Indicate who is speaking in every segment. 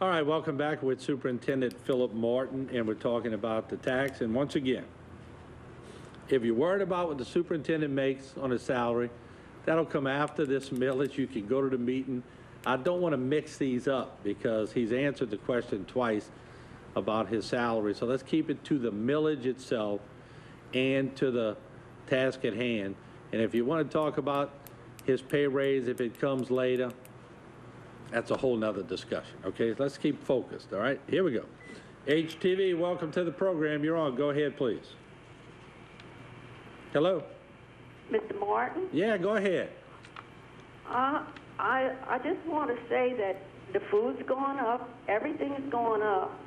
Speaker 1: All right, welcome back with Superintendent Philip Martin, and we're talking about the tax. And once again, if you're worried about what the superintendent makes on his salary, that'll come after this millage. You can go to the meeting. I don't want to mix these up because he's answered the question twice about his salary. So let's keep it to the millage itself and to the task at hand. And if you want to talk about his pay raise, if it comes later, that's a whole nother discussion. Okay, let's keep focused. All right, here we go. HTV, welcome to the program. You're on. Go ahead, please. Hello.
Speaker 2: Mr. Martin?
Speaker 1: Yeah, go ahead.
Speaker 2: I just want to say that the food's going up, everything is going up,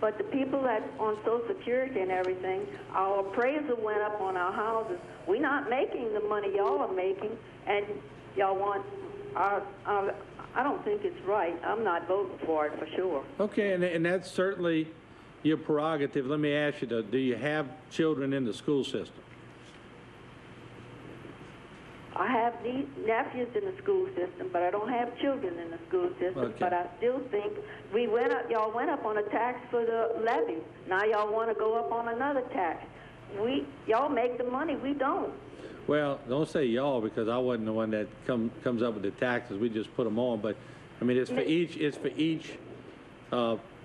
Speaker 2: but the people that's on Social Security and everything, our appraisal went up on our houses. We're not making the money y'all are making, and y'all want I don't think it's right. I'm not voting for it for sure.
Speaker 1: Okay, and that's certainly your prerogative. Let me ask you, though, do you have children in the school system?
Speaker 2: I have nephews in the school system, but I don't have children in the school system.
Speaker 1: Okay.
Speaker 2: But I still think y'all went up on a tax for the levy. Now y'all want to go up on another tax. Y'all make the money, we don't.
Speaker 1: Well, don't say y'all, because I wasn't the one that comes up with the taxes. We just put them on. But I mean, it's for each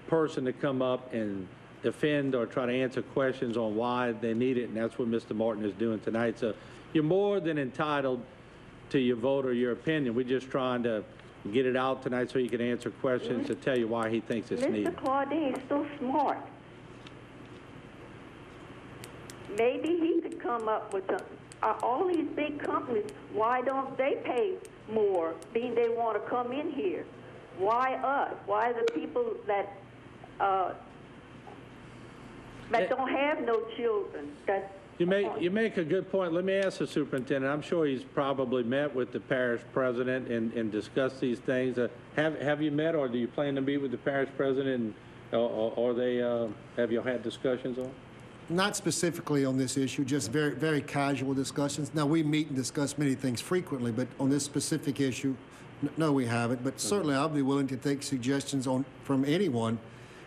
Speaker 1: person to come up and defend or try to answer questions on why they need it, and that's what Mr. Martin is doing tonight. So you're more than entitled to your vote or your opinion. We're just trying to get it out tonight so you can answer questions to tell you why he thinks it's needed.
Speaker 2: Mr. Claudine is so smart. Maybe he could come up with all these big companies, why don't they pay more, being they want to come in here? Why us? Why the people that don't have no children?
Speaker 1: You make a good point. Let me ask the superintendent. I'm sure he's probably met with the parish president and discussed these things. Have you met, or do you plan to meet with the parish president, or have you had discussions on?
Speaker 3: Not specifically on this issue, just very, very casual discussions. Now, we meet and discuss many things frequently, but on this specific issue, no, we haven't. But certainly, I'll be willing to take suggestions from anyone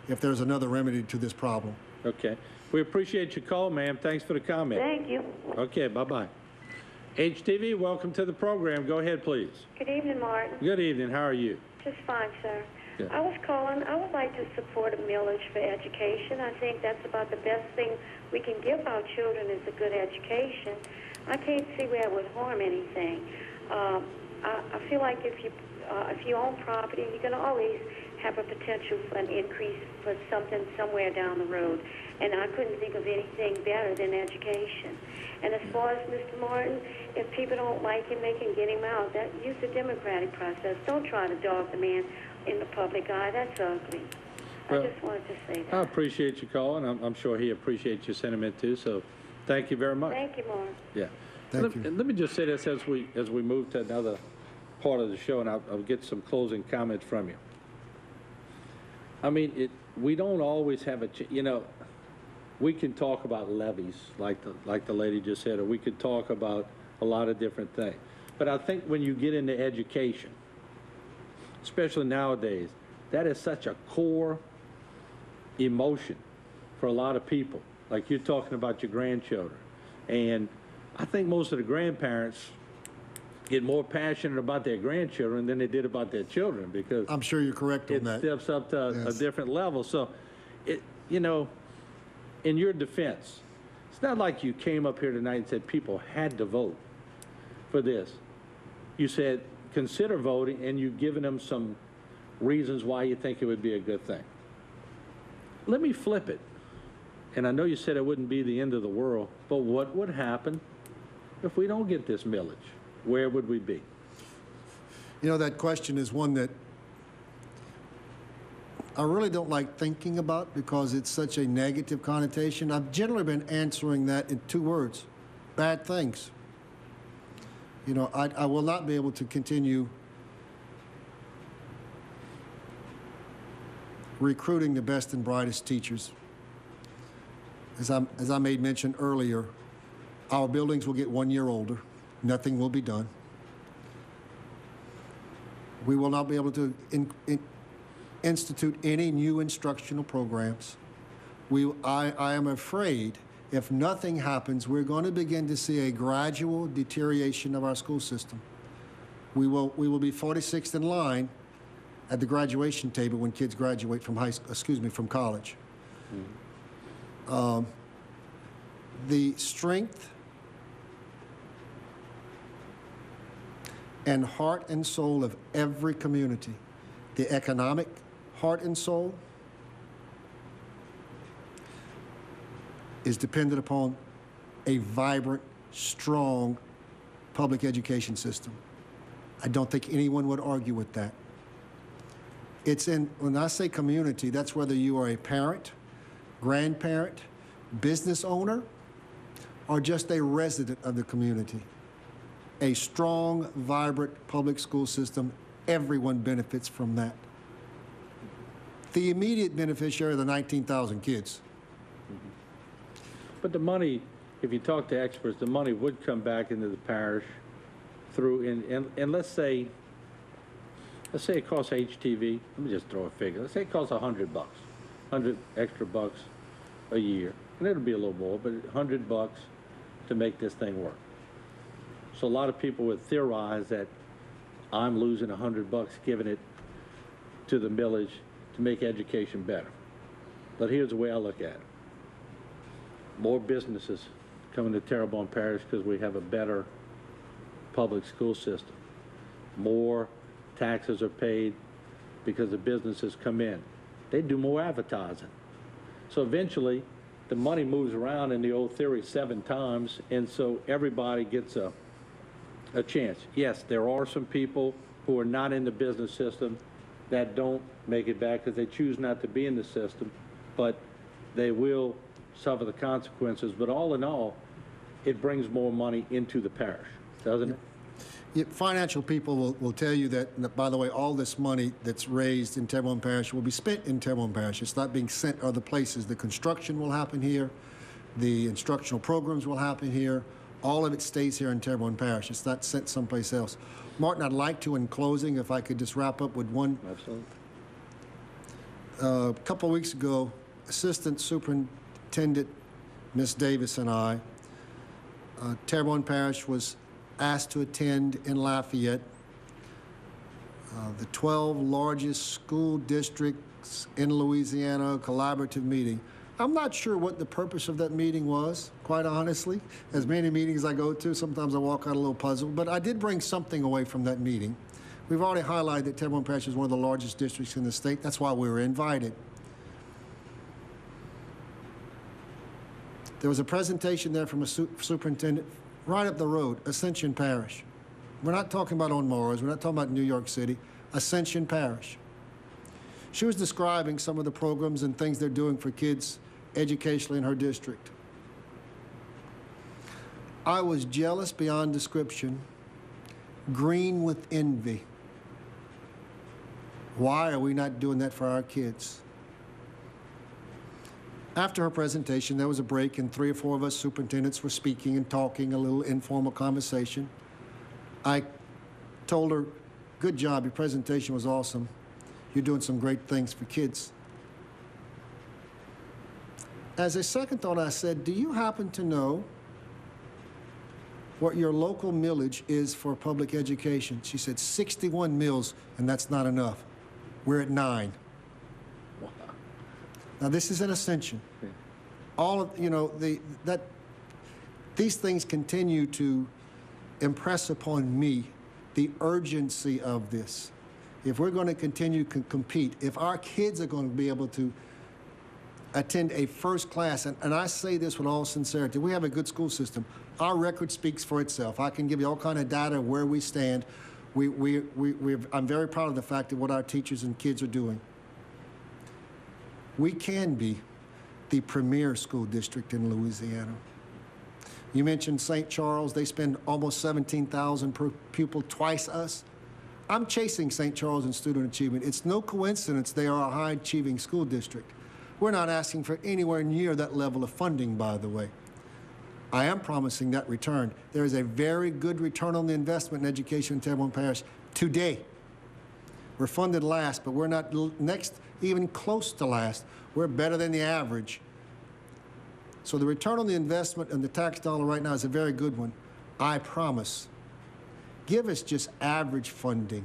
Speaker 3: if there's another remedy to this problem.
Speaker 1: Okay. We appreciate your call, ma'am. Thanks for the comment.
Speaker 2: Thank you.
Speaker 1: Okay, bye-bye. HTV, welcome to the program. Go ahead, please.
Speaker 4: Good evening, Martin.
Speaker 1: Good evening. How are you?
Speaker 4: Just fine, sir.
Speaker 1: Good.
Speaker 4: I was calling. I would like to support a millage for education. I think that's about the best thing we can give our children is a good education. I can't see where it would harm anything. I feel like if you own property, you can always have a potential for an increase for something somewhere down the road. And I couldn't think of anything better than education. And as far as Mr. Martin, if people don't like him, they can get him out. Use the democratic process. Don't try to dog the man in the public eye. That's ugly.
Speaker 1: Well,
Speaker 4: I just wanted to say that.
Speaker 1: I appreciate you calling. I'm sure he appreciates your sentiment too. So, thank you very much.
Speaker 4: Thank you, Martin.
Speaker 1: Yeah.
Speaker 3: Thank you.
Speaker 1: Let me just say this as we move to another part of the show, and I'll get some closing comments from you. I mean, we don't always have we can talk about levies like the lady just said, or we could talk about a lot of different things. But I think when you get into education, especially nowadays, that is such a core emotion for a lot of people. Like you're talking about your grandchildren. And I think most of the grandparents get more passionate about their grandchildren than they did about their children, because
Speaker 3: I'm sure you're correct on that.
Speaker 1: It steps up to a different level. So, in your defense, it's not like you came up here tonight and said people had to vote for this. You said consider voting, and you've given them some reasons why you think it would be a good thing. Let me flip it. And I know you said it wouldn't be the end of the world, but what would happen if we don't get this millage? Where would we be?
Speaker 3: You know, that question is one that I really don't like thinking about because it's such a negative connotation. I've generally been answering that in 2 words: bad things. You know, I will not be able to continue recruiting the best and brightest teachers. As I made mention earlier, our buildings will get 1 year older. Nothing will be done. We will not be able to institute any new instructional programs. I am afraid if nothing happens, we're going to begin to see a gradual deterioration of our school system. We will be 46th in line at the graduation table when kids graduate from from college. The strength and heart and soul of every community, the economic heart and soul, is dependent upon a vibrant, strong public education system. I don't think anyone would argue with that. When I say community, that's whether you are a parent, grandparent, business owner, or just a resident of the community. A strong, vibrant public school system, everyone benefits from that. The immediate beneficiary are the 19,000 kids.
Speaker 1: But the money, if you talk to experts, the money would come back into the parish through, and let's say it costs HTV, let me just throw a figure. Let's say it costs $100, 100 extra bucks a year. And it'll be a little more, but $100 to make this thing work. So a lot of people would theorize that I'm losing $100 giving it to the millage to make education better. But here's the way I look at it. More businesses coming to Terrebonne Parish because we have a better public school system. More taxes are paid because the businesses come in. They do more advertising. So eventually, the money moves around in the old theory 7 times, and so everybody gets a chance. Yes, there are some people who are not in the business system that don't make it back because they choose not to be in the system, but they will suffer the consequences. But all in all, it brings more money into the parish, doesn't it?
Speaker 3: Yeah, financial people will tell you that, by the way, all this money that's raised in Terrebonne Parish will be spent in Terrebonne Parish. It's not being sent other places. The construction will happen here. The instructional programs will happen here. All of it stays here in Terrebonne Parish. It's not sent someplace else. Martin, I'd like to, in closing, if I could just wrap up with one.
Speaker 1: Absolutely.
Speaker 3: A couple of weeks ago, Assistant Superintendent Ms. Davis and I, Terrebonne Parish was asked to attend in Lafayette the 12 largest school districts in Louisiana collaborative meeting. I'm not sure what the purpose of that meeting was, quite honestly. As many meetings I go to, sometimes I walk out a little puzzled, but I did bring something away from that meeting. We've already highlighted that Terrebonne Parish is one of the largest districts in the state. That's why we were invited. There was a presentation there from a superintendent right up the road, Ascension Parish. We're not talking about on Mars. We're not talking about New York City. Ascension Parish. She was describing some of the programs and things they're doing for kids educationally in her district. I was jealous beyond description, green with envy. Why are we not doing that for our kids? After her presentation, there was a break, and 3 or 4 of us superintendents were speaking and talking, a little informal conversation. I told her, good job, your presentation was awesome. You're doing some great things for kids. As a second thought, I said, do you happen to know what your local millage is for public education? She said, 61 mills, and that's not enough. We're at 9.
Speaker 1: Wow.
Speaker 3: Now, this is an Ascension.
Speaker 1: Yeah.
Speaker 3: All of, these things continue to impress upon me the urgency of this. If we're going to continue to compete, if our kids are going to be able to attend a first class, and I say this with all sincerity, we have a good school system. Our record speaks for itself. I can give you all kind of data of where we stand. I'm very proud of the fact that what our teachers and kids are doing. We can be the premier school district in Louisiana. You mentioned St. Charles. They spend almost $17,000 per pupil, twice us. I'm chasing St. Charles in student achievement. It's no coincidence they are a high-achieving school district. We're not asking for anywhere near that level of funding, by the way. I am promising that return. There is a very good return on the investment in education in Terrebonne Parish today. We're funded last, but we're not next, even close to last. We're better than the average. So the return on the investment and the tax dollar right now is a very good one. I promise. Give us just average funding.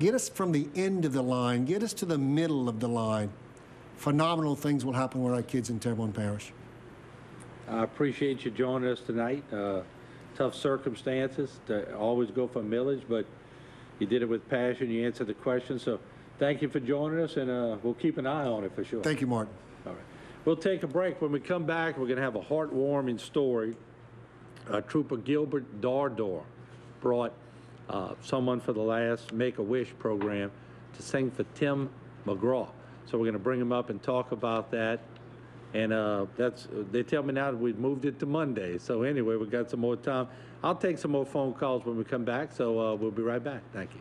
Speaker 3: Get us from the end of the line. Get us to the middle of the line. Phenomenal things will happen with our kids in Terrebonne Parish.
Speaker 1: I appreciate you joining us tonight. Tough circumstances to always go for millage, but you did it with passion. You answered the question. So thank you for joining us, and we'll keep an eye on it for sure.
Speaker 3: Thank you, Martin.
Speaker 1: All right. We'll take a break. When we come back, we're going to have a heartwarming story. Trooper Gilbert Dardor brought someone for the last Make-A-Wish program to sing for Tim McGraw. So we're going to bring him up and talk about that. And they tell me now that we've moved it to Monday. So anyway, we've got some more time. I'll take some more phone calls when we come back. So we'll be right back. Thank you.